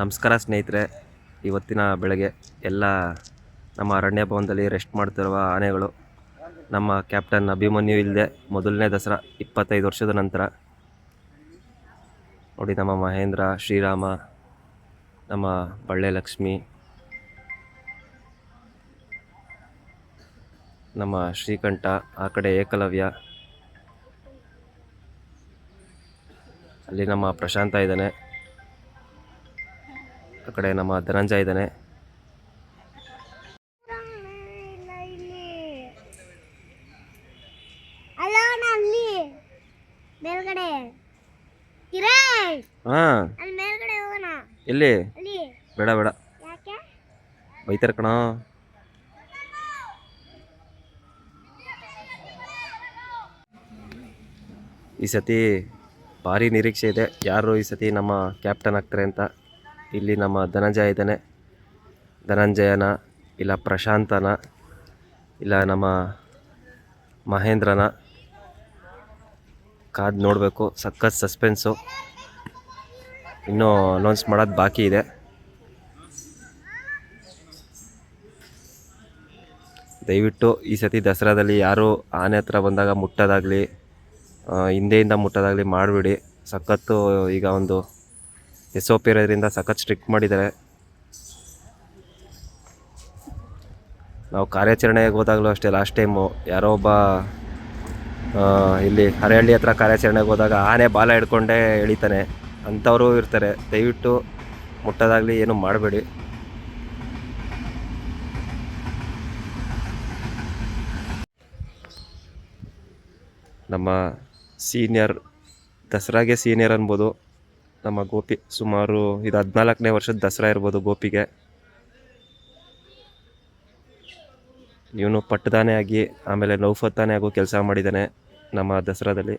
ನಮಸ್ಕಾರ ಸ್ನೇಹಿತರೆ. ಇವತ್ತಿನ ಬೆಳಗ್ಗೆ ಎಲ್ಲ ನಮ್ಮ ಅರಣ್ಯ ಭವನದಲ್ಲಿ ರೆಸ್ಟ್ ಮಾಡ್ತಿರುವ ಆನೆಗಳು. ನಮ್ಮ ಕ್ಯಾಪ್ಟನ್ ಅಭಿಮನ್ಯು ಇಲ್ಲದೆ ಮೊದಲನೇ ದಸರಾ 25 ವರ್ಷದ ನಂತರ. ನೋಡಿ, ನಮ್ಮ ಮಹೇಂದ್ರ, ಶ್ರೀರಾಮ, ನಮ್ಮ ಬಳ್ಳೆ ಲಕ್ಷ್ಮಿ, ನಮ್ಮ ಶ್ರೀಕಂಠ, ಆ ಕಡೆ ಏಕಲವ್ಯ, ಅಲ್ಲಿ ನಮ್ಮ ಪ್ರಶಾಂತ ಇದ್ದಾನೆ, ಆ ಕಡೆ ನಮ್ಮ ಧನಂಜಯ ಇದ್ದಾನೆ. ಎಲ್ಲಿ? ಬೇಡ ಬೇಡ, ಬೈತಾರೆ ಕಣ. ಈ ಸತಿ ಭಾರಿ ನಿರೀಕ್ಷೆ ಇದೆ, ಯಾರು ಈ ಸತಿ ನಮ್ಮ ಕ್ಯಾಪ್ಟನ್ ಆಗ್ತಾರೆ ಅಂತ. ಇಲ್ಲಿ ನಮ್ಮ ಧನಂಜಯ ಇದ್ದಾನೆ. ಧನಂಜಯನ ಇಲ್ಲ ಪ್ರಶಾಂತನ ಇಲ್ಲ ನಮ್ಮ ಮಹೇಂದ್ರನ ಕಾದು ನೋಡಬೇಕು. ಸಖತ್ ಸಸ್ಪೆನ್ಸು, ಇನ್ನೂ ಅನೌನ್ಸ್ ಮಾಡೋದು ಬಾಕಿ ಇದೆ. ದಯವಿಟ್ಟು ಈ ಸತಿ ದಸರಾದಲ್ಲಿ ಯಾರು ಆನೆ ಹತ್ರ ಬಂದಾಗ ಮುಟ್ಟೋದಾಗಲಿ, ಹಿಂದೆಯಿಂದ ಮುಟ್ಟೋದಾಗಲಿ ಮಾಡಿಬಿಡಿ. ಸಖತ್ತು ಈಗ ಒಂದು SOP ಇರೋದ್ರಿಂದ ಸಖತ್ ಸ್ಟ್ರಿಕ್ಟ್ ಮಾಡಿದ್ದಾರೆ. ನಾವು ಕಾರ್ಯಾಚರಣೆಗೆ ಹೋದಾಗಲೂ ಅಷ್ಟೇ, ಲಾಸ್ಟ್ ಟೈಮು ಯಾರೋ ಒಬ್ಬ ಇಲ್ಲಿ ಹರಹಳ್ಳಿ ಹತ್ರ ಕಾರ್ಯಾಚರಣೆಗೆ ಹೋದಾಗ ಆನೆ ಬಾಲ ಹಿಡ್ಕೊಂಡೇ ಎಳಿತಾನೆ, ಅಂಥವರು ಇರ್ತಾರೆ. ದಯವಿಟ್ಟು ಮುಟ್ಟೋದಾಗಲಿ ಏನು ಮಾಡಬೇಡಿ. ನಮ್ಮ ಸೀನಿಯರ್, ದಸರಾಗೆ ಸೀನಿಯರ್ ಅನ್ಬೋದು, ನಮ್ಮ ಗೋಪಿ. ಸುಮಾರು ಇದು 14ನೇ ವರ್ಷದ ದಸರಾ ಇರ್ಬೋದು ಗೋಪಿಗೆ. ಇವನು ಪಟ್ಟದಾನೆ ಆಗಿ ಆಮೇಲೆ ನೌಫತ್ತಾನೆ ಆಗೋ ಕೆಲಸ ಮಾಡಿದ್ದಾನೆ ನಮ್ಮ ದಸರಾದಲ್ಲಿ.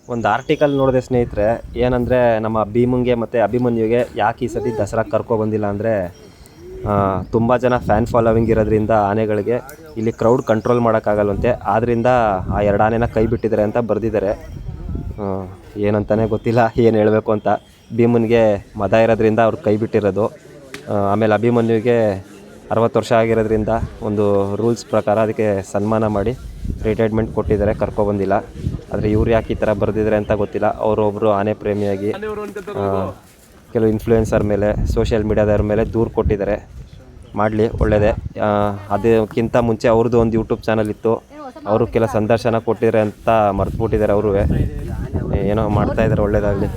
ಒಂದು ಆರ್ಟಿಕಲ್ ನೋಡಿದೆ ಸ್ನೇಹಿತರೆ, ಏನಂದರೆ ನಮ್ಮ ಭೀಮಂಗೆ ಮತ್ತು ಅಭಿಮನ್ಯುಗೆ ಯಾಕೆ ಈ ಸತಿ ದಸರಾ ಕರ್ಕೊಬಂದಿಲ್ಲ ಅಂದರೆ, ತುಂಬ ಜನ ಫ್ಯಾನ್ ಫಾಲೋವಿಂಗ್ ಇರೋದ್ರಿಂದ ಆನೆಗಳಿಗೆ ಇಲ್ಲಿ ಕ್ರೌಡ್ ಕಂಟ್ರೋಲ್ ಮಾಡೋಕ್ಕಾಗಲ್ವಂತೆ. ಆದ್ದರಿಂದ ಆ 2 ಆನೆನ ಕೈ ಬಿಟ್ಟಿದ್ದಾರೆ ಅಂತ ಬರೆದಿದ್ದಾರೆ. ಏನಂತಾನೆ ಗೊತ್ತಿಲ್ಲ ಏನು ಹೇಳಬೇಕು ಅಂತ. ಭೀಮನ್ಗೆ ಮದ ಇರೋದ್ರಿಂದ ಅವ್ರು ಕೈ ಬಿಟ್ಟಿರೋದು. ಆಮೇಲೆ ಅಭಿಮನ್ಯುಗೆ 60 ವರ್ಷ ಆಗಿರೋದ್ರಿಂದ ಒಂದು ರೂಲ್ಸ್ ಪ್ರಕಾರ ಅದಕ್ಕೆ ಸನ್ಮಾನ ಮಾಡಿ ರಿಟೈರ್ಮೆಂಟ್ ಕೊಟ್ಟಿದ್ದಾರೆ, ಕರ್ಕೊಬಂದಿಲ್ಲ. ಆದರೆ ಇವ್ರು ಯಾಕೆ ಈ ಥರ ಬರೆದಿದ್ದಾರೆ ಅಂತ ಗೊತ್ತಿಲ್ಲ. ಅವರೊಬ್ಬರು ಆನೆ ಪ್ರೇಮಿಯಾಗಿ ಕೆಲವು ಇನ್ಫ್ಲೂಯೆನ್ಸರ್ ಮೇಲೆ, ಸೋಷಿಯಲ್ ಮೀಡಿಯಾದವ್ರ ಮೇಲೆ ದೂರು ಕೊಟ್ಟಿದ್ದಾರೆ. ಮಾಡಲಿ, ಒಳ್ಳೆಯದೇ. ಅದಕ್ಕಿಂತ ಮುಂಚೆ ಅವ್ರದ್ದು ಒಂದು ಯೂಟ್ಯೂಬ್ ಚಾನಲ್ ಇತ್ತು, ಅವರು ಕೆಲ ಸಂದರ್ಶನ ಕೊಟ್ಟಿದ್ದಾರೆ ಅಂತ ಮರೆತುಬಿಟ್ಟಿದ್ದಾರೆ. ಅವರು ಏನೋ ಮಾಡ್ತಾಯಿದ್ದಾರೆ, ಒಳ್ಳೆಯದಾಗಲಿ.